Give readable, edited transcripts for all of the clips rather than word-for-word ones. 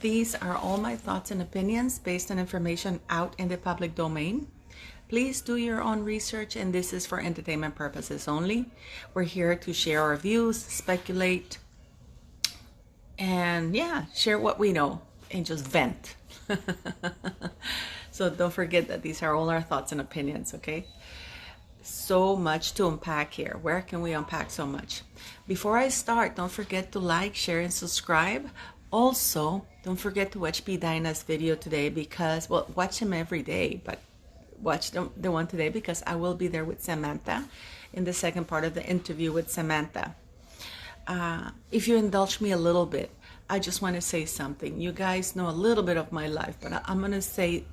These are all my thoughts and opinions based on information out in the public domain. Please do your own research, and this is for entertainment purposes only. We're here to share our views, speculate, and share what we know and just vent. So don't forget that these are all our thoughts and opinions, okay? So much to unpack here. Where can we unpack so much? Before I start, don't forget to like, share, and subscribe. Also, don't forget to watch B. Dinah's video today because, well, watch him every day, but watch the one today because I will be there with Samantha in the second part of the interview with Samantha. If you indulge me a little bit, I just want to say something. You guys know a little bit of my life, but I'm going to say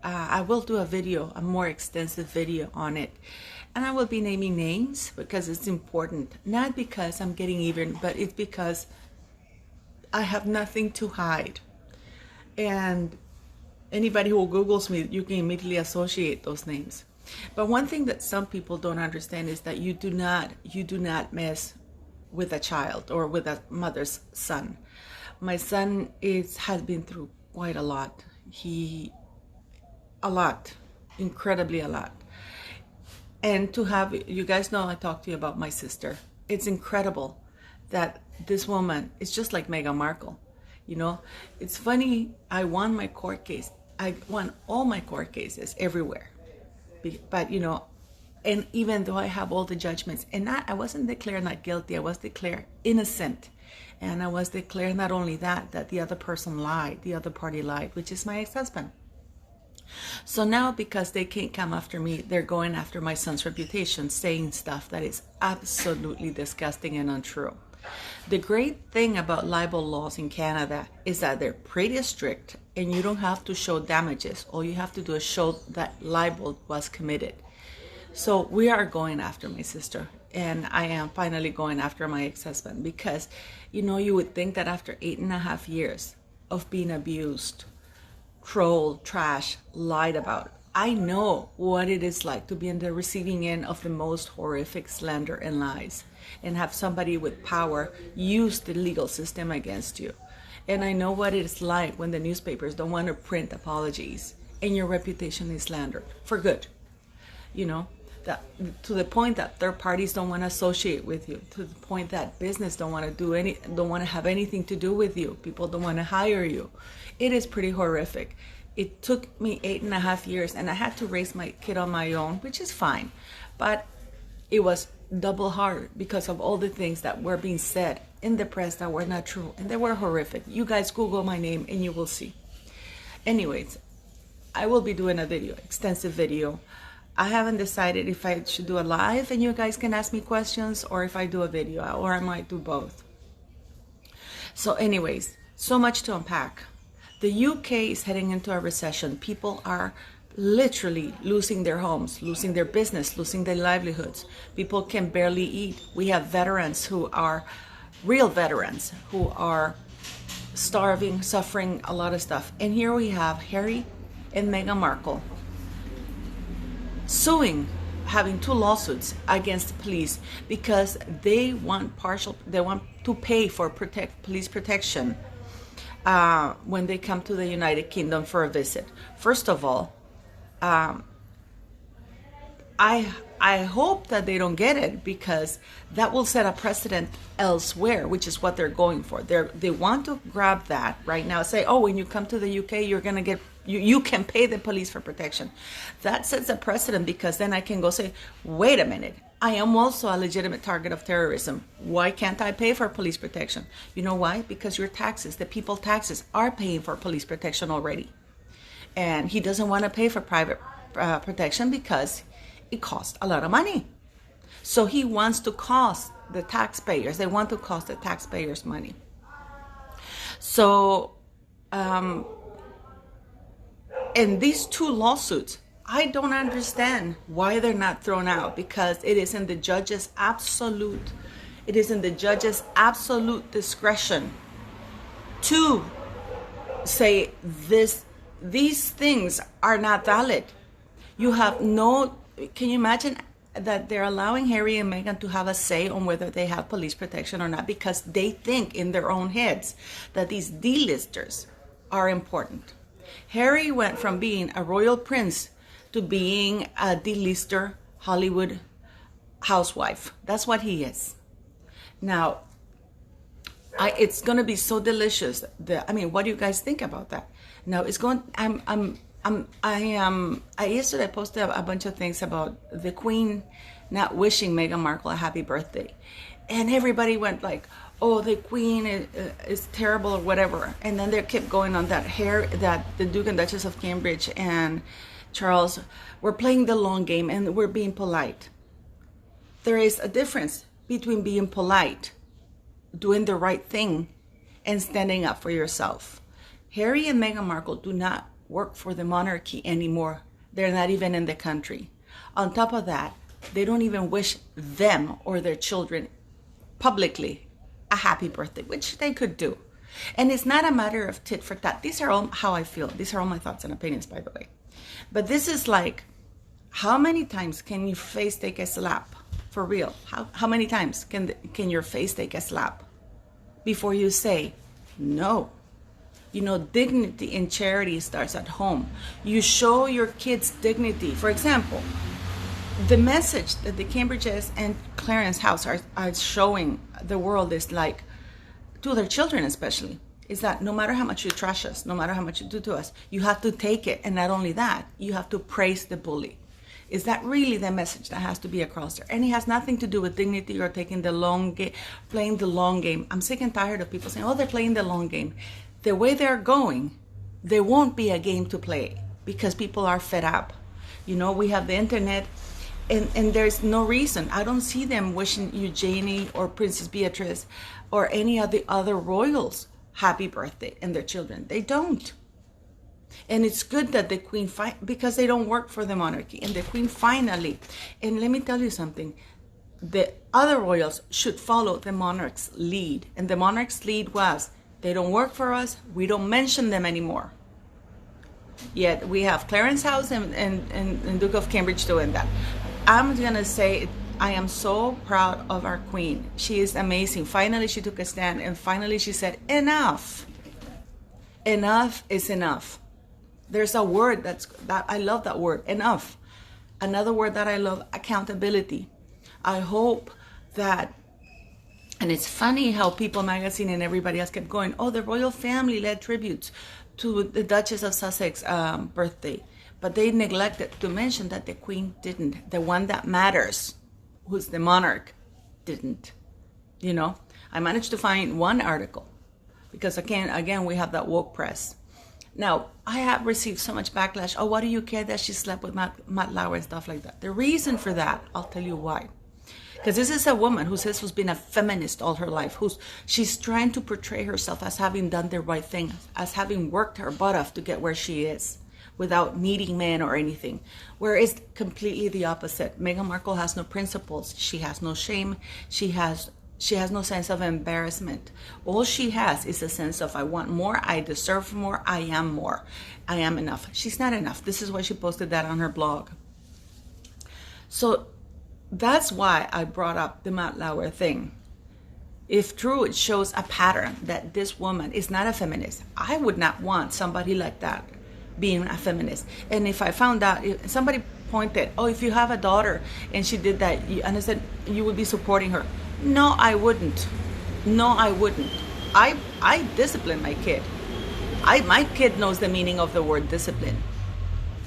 I will do a video, a more extensive video on it. And I will be naming names because it's important. Not because I'm getting even, but it's because I have nothing to hide. And anybody who Googles me, you can immediately associate those names. But one thing that some people don't understand is that you do not mess with a child or with a mother's son. My son has been through quite a lot. Incredibly a lot. And to have, you guys know I talked to you about my sister. It's incredible that this woman is just like Meghan Markle. You know, it's funny, I won my court case. I won all my court cases everywhere. But, you know, and even though I have all the judgments, and I wasn't declared not guilty, I was declared innocent. And I was declared not only that the other person lied, the other party lied, which is my ex-husband. So now, because they can't come after me, they're going after my son's reputation, saying stuff that is absolutely disgusting and untrue. The great thing about libel laws in Canada is that they're pretty strict and you don't have to show damages. All you have to do is show that libel was committed. So we are going after my sister, and I am finally going after my ex-husband because, you know, you would think that after 8.5 years of being abused, trolled, trashed, lied about, I know what it is like to be in the receiving end of the most horrific slander and lies and have somebody with power use the legal system against you. And I know what it's like when the newspapers don't want to print apologies and your reputation is slandered for good. You know, that to the point that third parties don't want to associate with you, to the point that business don't want to have anything to do with you. People don't want to hire you. It is pretty horrific. It took me 8.5 years, and I had to raise my kid on my own, which is fine. But it was double hard because of all the things that were being said in the press that were not true, and they were horrific. You guys Google my name and you will see. Anyways, I will be doing a video, extensive video. I haven't decided if I should do a live and you guys can ask me questions, or if I do a video, or I might do both. So anyways, so much to unpack. The UK is heading into a recession. People are literally losing their homes, losing their business, losing their livelihoods. People can barely eat. We have veterans who are real veterans who are starving, suffering a lot of stuff. And here we have Harry and Meghan Markle suing, having 2 lawsuits against the police because they want to pay for police protection when they come to the United Kingdom for a visit. First of all, I hope that they don't get it, because that will set a precedent elsewhere, which is what they're going for. They want to grab that right now, say, oh, when you come to the UK, you're going to get, you can pay the police for protection. That sets a precedent, because then I can go say, wait a minute, I am also a legitimate target of terrorism. Why can't I pay for police protection? You know why? Because your taxes, the people taxes, are paying for police protection already. And he doesn't want to pay for private protection because it costs a lot of money. So he wants to cost the taxpayers. They want to cost the taxpayers money. So, and these 2 lawsuits, I don't understand why they're not thrown out, because it is in the judge's absolute discretion to say these things are not valid. You have no, can you imagine that they're allowing Harry and Meghan to have a say on whether they have police protection or not, because they think in their own heads that these D-listers are important. Harry went from being a royal prince to being a D-lister Hollywood housewife. That's what he is. Now, it's going to be so delicious. What do you guys think about that? Now, it's going. I yesterday posted a bunch of things about the Queen not wishing Meghan Markle a happy birthday, and everybody went like, "Oh, the Queen is terrible" or whatever. And then they kept going on that the Duke and Duchess of Cambridge and Charles were playing the long game and we're being polite. There is a difference between being polite, doing the right thing, and standing up for yourself. Harry and Meghan Markle do not work for the monarchy anymore. They're not even in the country. On top of that, they don't even wish them or their children publicly a happy birthday, which they could do. And it's not a matter of tit for tat. These are all how I feel. These are all my thoughts and opinions, by the way. But this is like, how many times can your face take a slap? For real. How many times can your face take a slap before you say no? You know, dignity in charity starts at home. You show your kids dignity. For example, the message that the Cambridges and Clarence House are showing the world is like, to their children especially, is that no matter how much you trash us, no matter how much you do to us, you have to take it. And not only that, you have to praise the bully. Is that really the message that has to be across there? And it has nothing to do with dignity or taking the long game, playing the long game. I'm sick and tired of people saying, oh, they're playing the long game. The way they're going, there won't be a game to play because people are fed up. You know, we have the internet and there's no reason. I don't see them wishing Eugenie or Princess Beatrice or any of the other royals happy birthday and their children. They don't. And it's good that the Queen, because they don't work for the monarchy. And the Queen finally, and let me tell you something, the other royals should follow the monarch's lead. And the monarch's lead was, they don't work for us, we don't mention them anymore. Yet we have Clarence House and Duke of Cambridge doing that. I'm going to say, I am so proud of our Queen. She is amazing. Finally, she took a stand and finally she said, enough. Enough is enough. There's a word that I love that word, enough. Another word that I love, accountability. I hope that, and it's funny how People Magazine and everybody else kept going, oh, the royal family led tributes to the Duchess of Sussex birthday. But they neglected to mention that the Queen didn't. The one that matters, who's the monarch, didn't. You know, I managed to find one article because again, we have that woke press. Now, I have received so much backlash. Oh, why do you care that she slept with Matt Lauer and stuff like that? The reason for that, I'll tell you why. Because this is a woman who says who's been a feminist all her life. She's trying to portray herself as having done the right thing, as having worked her butt off to get where she is without needing men or anything. Whereas completely the opposite. Meghan Markle has no principles. She has no shame. She has no sense of embarrassment. All she has is a sense of, I want more, I deserve more, I am more, I am enough. She's not enough. This is why she posted that on her blog. So that's why I brought up the Matt Lauer thing. If true, it shows a pattern that this woman is not a feminist. I would not want somebody like that being a feminist. And if I found out, if somebody pointed, oh, if you have a daughter and she did that, and I said, you would be supporting her. No, I wouldn't. No, I wouldn't. I discipline my kid. My kid knows the meaning of the word discipline.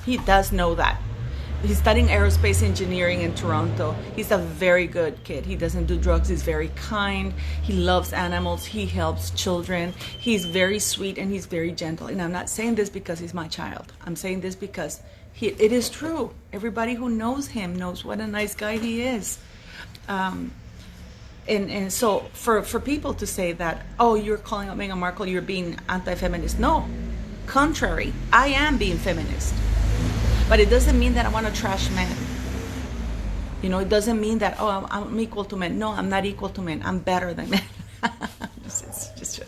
He does know that. He's studying aerospace engineering in Toronto. He's a very good kid. He doesn't do drugs. He's very kind. He loves animals. He helps children. He's very sweet and he's very gentle. And I'm not saying this because he's my child. I'm saying this because it is true. Everybody who knows him knows what a nice guy he is. And so for people to say that, oh, you're calling out Meghan Markle, you're being anti-feminist. No, contrary, I am being feminist. But it doesn't mean that I want to trash men. You know, it doesn't mean that, oh, I'm equal to men. No, I'm not equal to men. I'm better than men. It's just,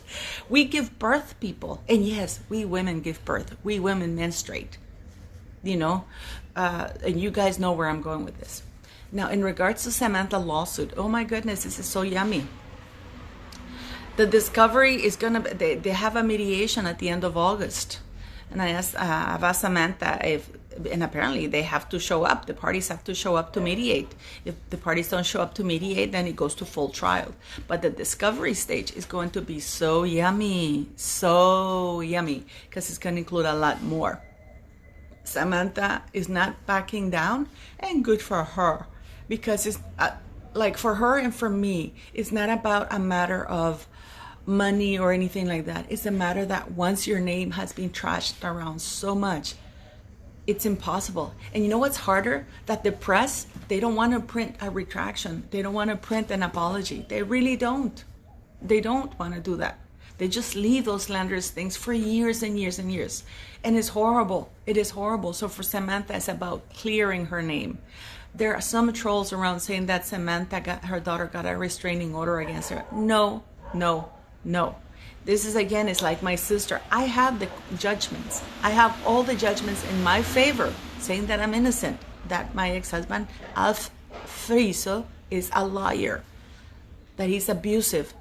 we give birth, people. And yes, we women give birth. We women menstruate. You know, and you guys know where I'm going with this. Now, in regards to Samantha lawsuit, oh my goodness, this is so yummy. The discovery is gonna be, they have a mediation at the end of August. And I've asked Samantha if, and apparently they have to show up. The parties have to show up to mediate. If the parties don't show up to mediate, then it goes to full trial. But the discovery stage is going to be so yummy, because it's going to include a lot more. Samantha is not backing down, and good for her, because it's like for her and for me, it's not about a matter of money or anything like that. It's a matter that once your name has been trashed around so much, it's impossible. And you know what's harder? That the press, they don't want to print a retraction. They don't want to print an apology. They really don't. They don't want to do that. They just leave those slanderous things for years and years and years. And it's horrible. It is horrible. So for Samantha, it's about clearing her name. There are some trolls around saying that Samantha her daughter got a restraining order against her. No. This is, again, it's like my sister. I have the judgments. I have all the judgments in my favor, saying that I'm innocent, that my ex-husband, Alf Friso, is a liar, that he's abusive,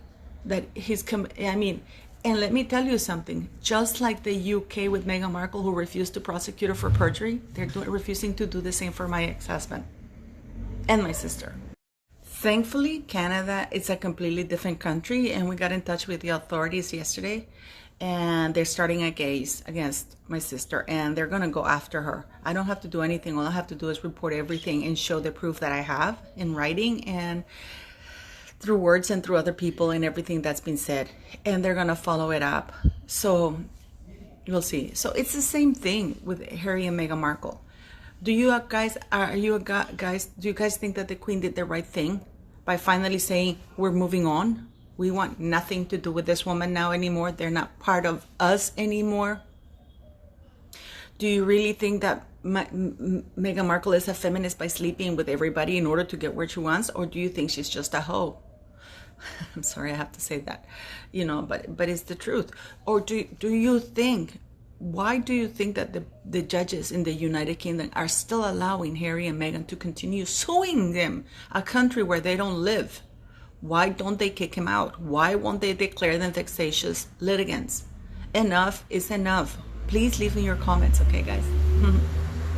that he's, and let me tell you something. Just like the UK with Meghan Markle, who refused to prosecute her for perjury, they're refusing to do the same for my ex-husband and my sister. Thankfully, Canada is a completely different country, and we got in touch with the authorities yesterday, and they're starting a case against my sister, and they're going to go after her. I don't have to do anything. All I have to do is report everything and show the proof that I have in writing and through words and through other people and everything that's been said, and they're going to follow it up. So you'll see. So it's the same thing with Harry and Meghan Markle. Do you guys think that the Queen did the right thing by finally saying, we're moving on? We want nothing to do with this woman now anymore. They're not part of us anymore. Do you really think that Meghan Markle is a feminist by sleeping with everybody in order to get where she wants? Or do you think she's just a hoe? I'm sorry I have to say that, but it's the truth. Or do you think, why do you think that the judges in the United Kingdom are still allowing Harry and Meghan to continue suing them, a country where they don't live? Why don't they kick him out? Why won't they declare them vexatious litigants? Enough is enough. Please leave me your comments, okay, guys?